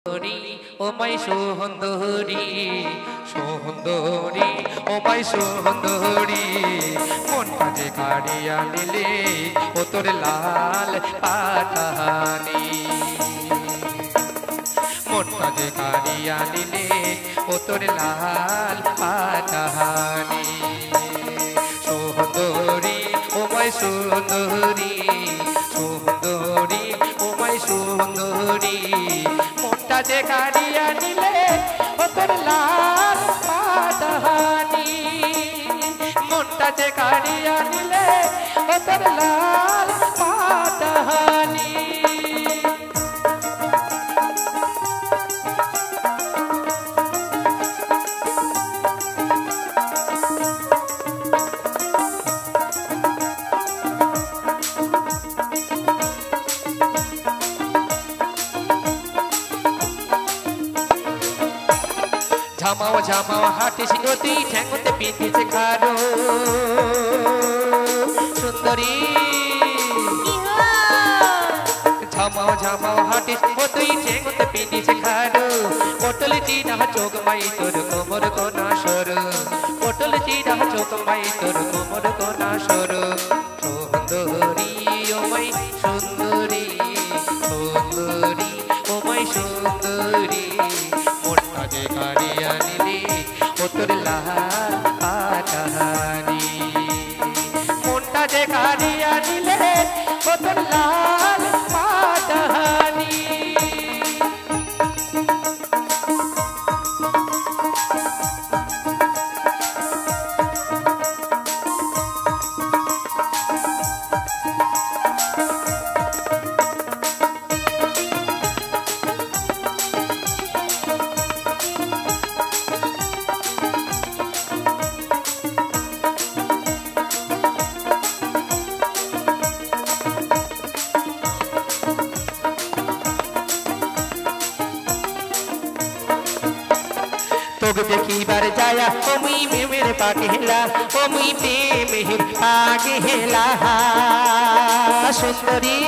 ও মাই সুন্দরী সুন্দরী ও মাই সুন্দরী মনটা যে কাড়িয়া নিলে ও তোর লাল পাতানি মনটা যে কাড়িয়া নিলে ও তোর লাল পাতানি সুন্দরী ও মাই সুন্দরী সুন্দরী ও মাই সুন্দরী মনটা যে কাড়িয়া নিলে ও তোর লাল পাতানি মনটা যে কাড়িয়া নিলে ও তোর লাল পাতানি ঝামাও ঝামাও হাঁটিস নদী ঠ্যাঙতে পিঁধেছে খারো সুন্দরী ঝামাও ঝামাও হাঁটিস নদী ঠ্যাঙতে পিঁধেছে খারো পটল চিরা চোখ মাই তোর কোমর কোনা সর পটল চিরা চোখ মাই তোর কোমর কোনা সর সুন্দরী ও মাই সুন্দরী সুন্দরী ও মাই সুন্দরী মনটা যে কাড়িয়া নিলে ও তোর লাল পাতানি মনটা যে কাড়িয়া নিলে ও তোর লাল পাতানি তোকে দেখিবার যায়া ও মুই প্রেমের পাগলা ও মুই প্রেমের পাগলা সুন্দরী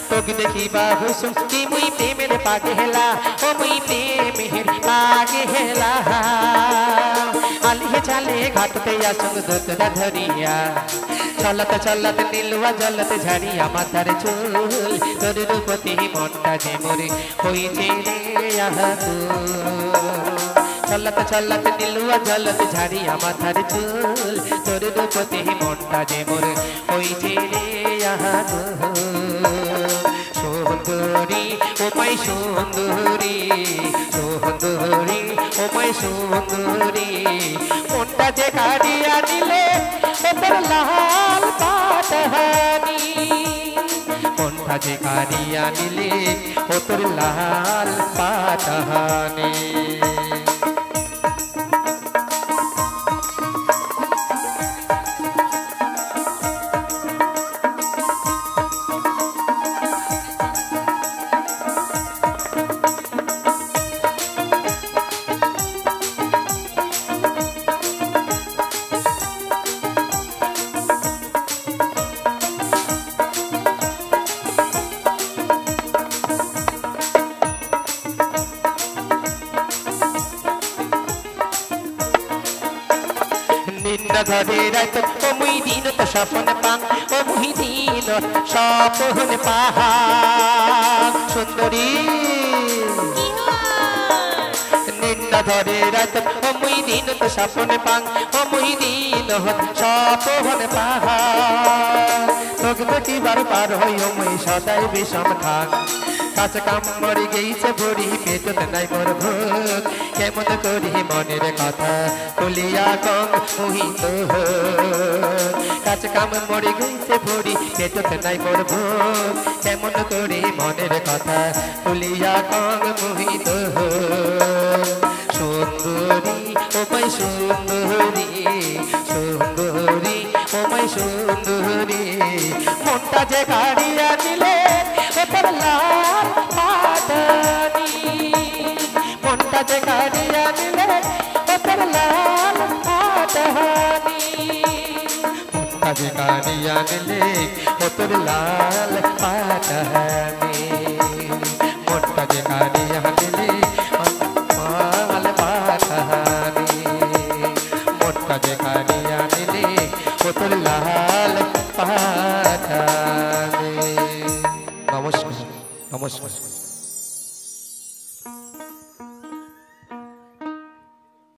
তোকে দেখিবা হুসুম কি মুই প্রেমের পাগলা ও মুই প্রেমের পাগলা আলিহে চালে ঘাটতে আসুন দুতরা ধরিয়া চলত চলত নীলুয়া জলত ঝাড়িয়া মাথার চুল তোর রূপতি মনটা যে মোরে হইছে রে আহাতু চলত চলত নীলুয়া জলত ঝাড়িয়া মাথার চুল তোর রূপতি মনটা যে মোরে হইছে রে আহাতু সুন্দরী ও মাই সুন্দরী সুন্দরী ও মাই সুন্দরী মনটা যে কাড়িয়া নিলে ও তোর লাল পাতানি মনটা যে কাড়িয়া নিলে ও তোর লাল পাতানি ঘরে রাত ও মুই দিন তো স্বপন পাং ও মুই দিন স্বপন পাহা সুন্দরী নিন্দা ধরে রাত ও মুই দিন তো স্বপন পাং ও মুই দিন স্বপন পাহা তোকে দেখিবার পার হই ও মুই সদাই বিষম থাক কাছে কাম মরে গেছে ভরি পেটত নাই মোর ভোগ কেমন করি মনের কথা বলিয়া কম মোহিত কাছে কাম মরে গেছে ভরি পেটত নাই মোর ভোগ কেমন করি মনের কথা বলিয়া কম মোহিত সুন্দরী ও মাই সুন্দরী সুন্দরী ও মাই সুন্দরী মনটা যে কাড়িয়া নিলে ও তোর লাল পাতানি মনটা যে কাড়িয়া নিলে ও তোর লাল পাতানি মনটা যে কাড়িয়া নিলে ও তোর লাল পাতানি লাল পাঠাবে। নমস্কার নমস্কার।